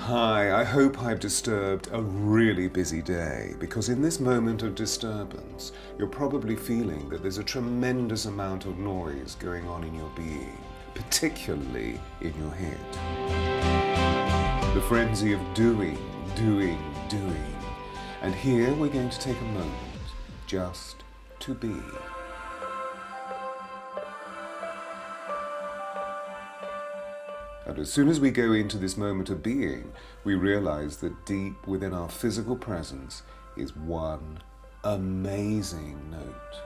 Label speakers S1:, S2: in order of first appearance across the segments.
S1: Hi, I hope I've disturbed a really busy day, because in this moment of disturbance, you're probably feeling that there's a tremendous amount of noise going on in your being, particularly in your head. The frenzy of doing. And here we're going to take a moment just to be. And as soon as we go into this moment of being, we realize that deep within our physical presence is one amazing note.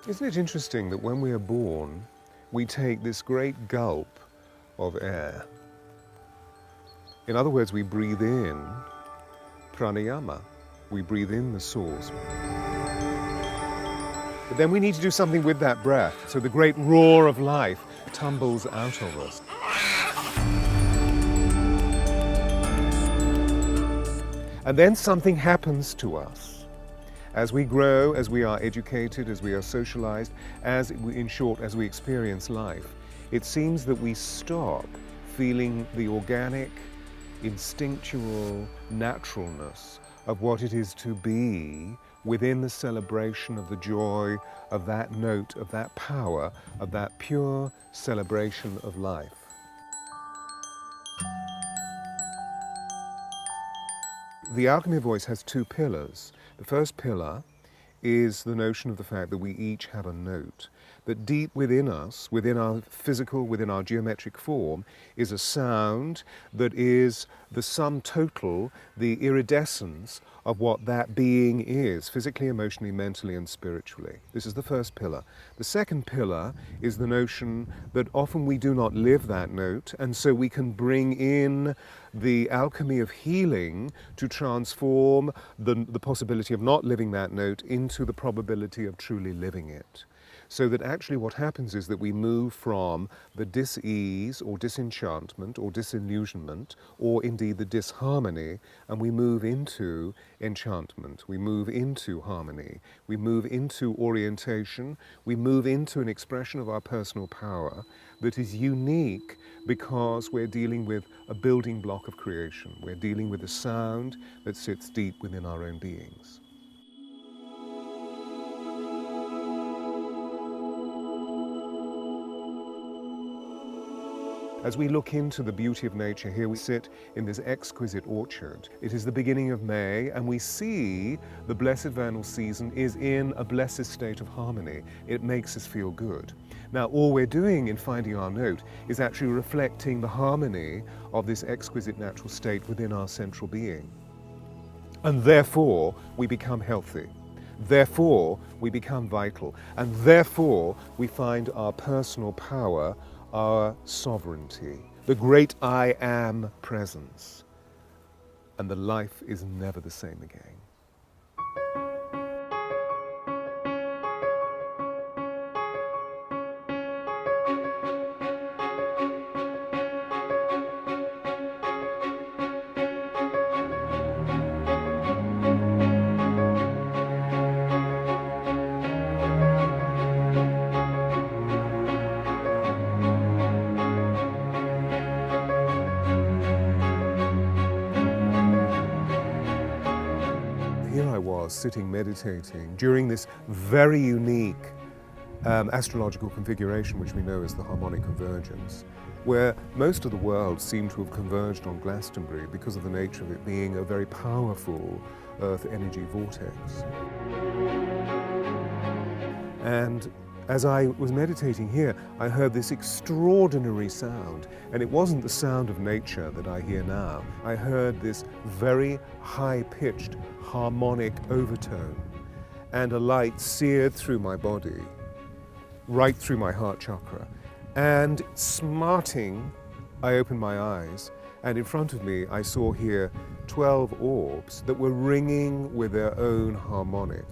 S1: Isn't it interesting that when we are born, we take this great gulp of air? In other words, we breathe in pranayama. We breathe in the source. But then we need to do something with that breath, so the great roar of life tumbles out of us. And then something happens to us. As we grow, as we are educated, as we are socialized, in short, as we experience life, it seems that we stop feeling the organic, instinctual naturalness of what it is to be within the celebration of the joy of that note, of that power, of that pure celebration of life. The alchemy of voice has two pillars. The first pillar is the notion of the fact that we each have a note, that deep within us, within our physical, within our geometric form, is a sound that is the sum total, the iridescence of what that being is, physically, emotionally, mentally, and spiritually. This is the first pillar. The second pillar is the notion that often we do not live that note, and so we can bring in the alchemy of healing to transform the possibility of not living that note into the probability of truly living it. So that actually what happens is that we move from the dis-ease or disenchantment or disillusionment or indeed the disharmony, and we move into enchantment, we move into harmony, we move into orientation, we move into an expression of our personal power that is unique because we're dealing with a building block of creation. We're dealing with a sound that sits deep within our own beings. As we look into the beauty of nature, here we sit in this exquisite orchard. It is the beginning of May, and we see the blessed vernal season is in a blessed state of harmony. It makes us feel good. Now, all we're doing in finding our note is actually reflecting the harmony of this exquisite natural state within our central being. And therefore, we become healthy. Therefore, we become vital. And therefore, we find our personal power, our sovereignty, the great I am presence, and the life is never the same again. Here I was sitting meditating during this very unique astrological configuration which we know as the harmonic convergence, where most of the world seemed to have converged on Glastonbury because of the nature of it being a very powerful Earth energy vortex. And as I was meditating here, I heard this extraordinary sound, and it wasn't the sound of nature that I hear now. I heard this very high-pitched harmonic overtone, and a light seared through my body, right through my heart chakra. And smarting, I opened my eyes, and in front of me I saw here 12 orbs that were ringing with their own harmonic.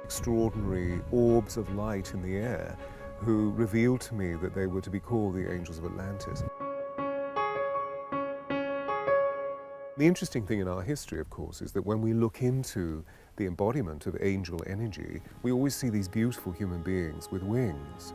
S1: Extraordinary orbs of light in the air who revealed to me that they were to be called the angels of Atlantis. The interesting thing in our history, of course, is that when we look into the embodiment of angel energy, we always see these beautiful human beings with wings.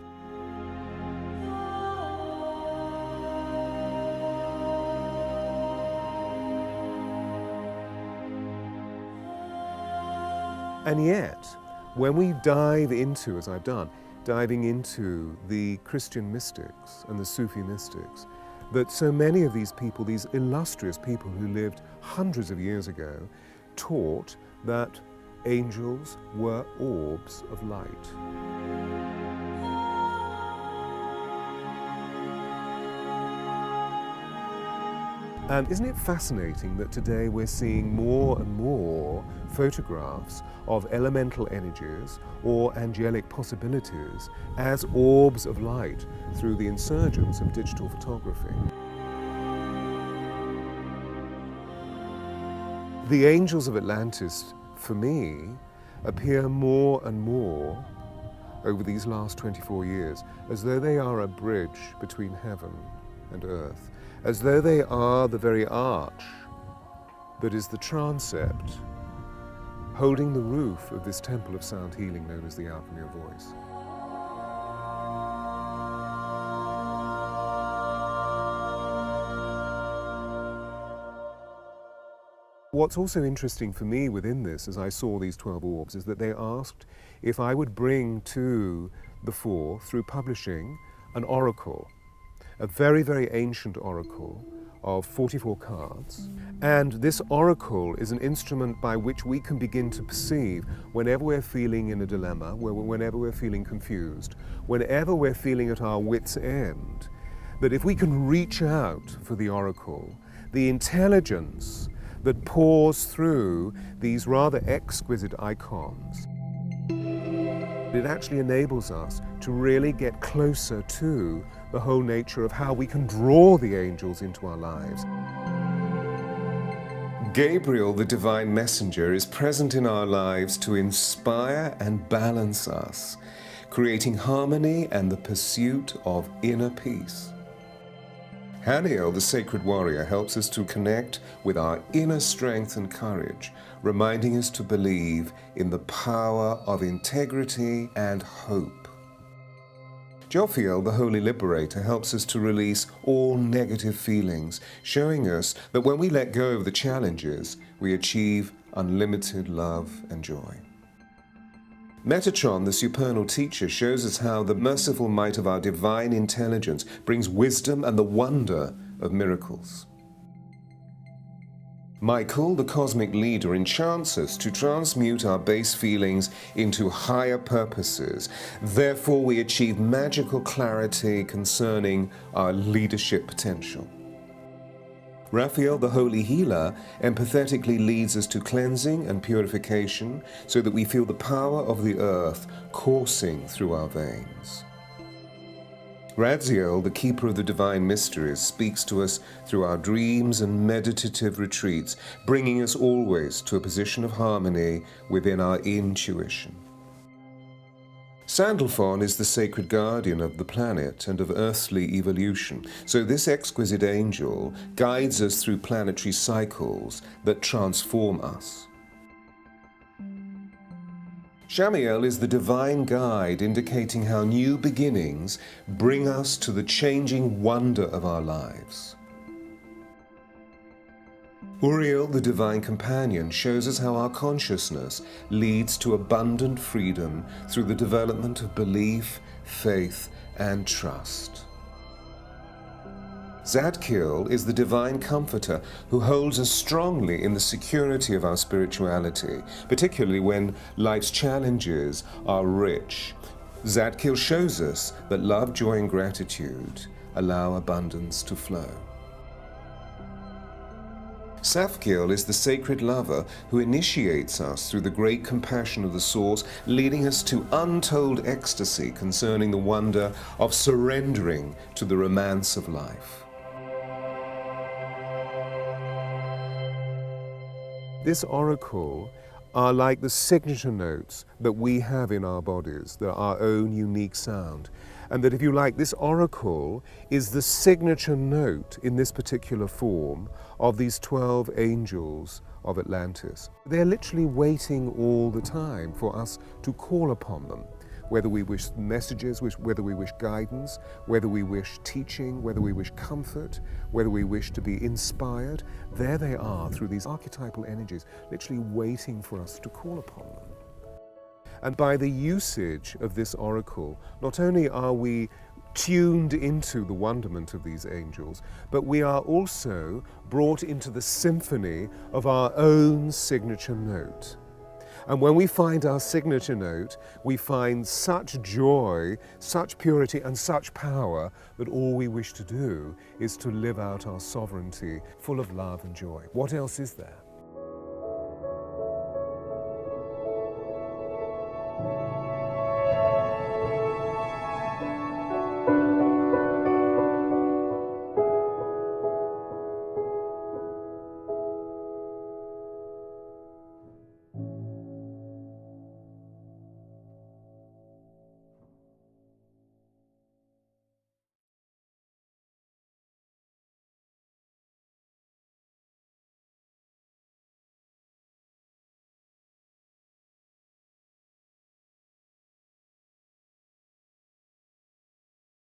S1: And yet, when we dive into, as I've done, diving into the Christian mystics and the Sufi mystics, that so many of these people, these illustrious people who lived hundreds of years ago, taught that angels were orbs of light. And isn't it fascinating that today we're seeing more and more photographs of elemental energies or angelic possibilities as orbs of light through the insurgence of digital photography? The angels of Atlantis, for me, appear more and more over these last 24 years as though they are a bridge between heaven and earth, as though they are the very arch that is the transept holding the roof of this temple of sound healing known as the Alchemy of Voice. What's also interesting for me within this, as I saw these 12 orbs, is that they asked if I would bring to the fore, through publishing, an oracle, a very, very ancient oracle of 44 cards. And this oracle is an instrument by which we can begin to perceive whenever we're feeling in a dilemma, whenever we're feeling confused, whenever we're feeling at our wits' end, that if we can reach out for the oracle, the intelligence that pours through these rather exquisite icons, it actually enables us to really get closer to the whole nature of how we can draw the angels into our lives. Gabriel, the divine messenger, is present in our lives to inspire and balance us, creating harmony and the pursuit of inner peace. Haniel, the sacred warrior, helps us to connect with our inner strength and courage, reminding us to believe in the power of integrity and hope. Jophiel, the holy liberator, helps us to release all negative feelings, showing us that when we let go of the challenges, we achieve unlimited love and joy. Metatron, the supernal teacher, shows us how the merciful might of our divine intelligence brings wisdom and the wonder of miracles. Michael, the cosmic leader, enchants us to transmute our base feelings into higher purposes. Therefore, we achieve magical clarity concerning our leadership potential. Raphael, the holy healer, empathetically leads us to cleansing and purification so that we feel the power of the earth coursing through our veins. Radziel, the keeper of the divine mysteries, speaks to us through our dreams and meditative retreats, bringing us always to a position of harmony within our intuition. Sandalphon is the sacred guardian of the planet and of earthly evolution, so this exquisite angel guides us through planetary cycles that transform us. Shamiel is the divine guide indicating how new beginnings bring us to the changing wonder of our lives. Uriel, the divine companion, shows us how our consciousness leads to abundant freedom through the development of belief, faith, and trust. Zadkiel is the divine comforter who holds us strongly in the security of our spirituality, particularly when life's challenges are rich. Zadkiel shows us that love, joy, and gratitude allow abundance to flow. Safkiel is the sacred lover who initiates us through the great compassion of the Source, leading us to untold ecstasy concerning the wonder of surrendering to the romance of life. This oracle are like the signature notes that we have in our bodies, they're our own unique sound. And that, if you like, this oracle is the signature note in this particular form of these 12 angels of Atlantis. They're literally waiting all the time for us to call upon them, whether we wish messages, whether we wish guidance, whether we wish teaching, whether we wish comfort, whether we wish to be inspired. There they are through these archetypal energies, literally waiting for us to call upon them. And by the usage of this oracle, not only are we tuned into the wonderment of these angels, but we are also brought into the symphony of our own signature note. And when we find our signature note, we find such joy, such purity, and such power that all we wish to do is to live out our sovereignty full of love and joy. What else is there?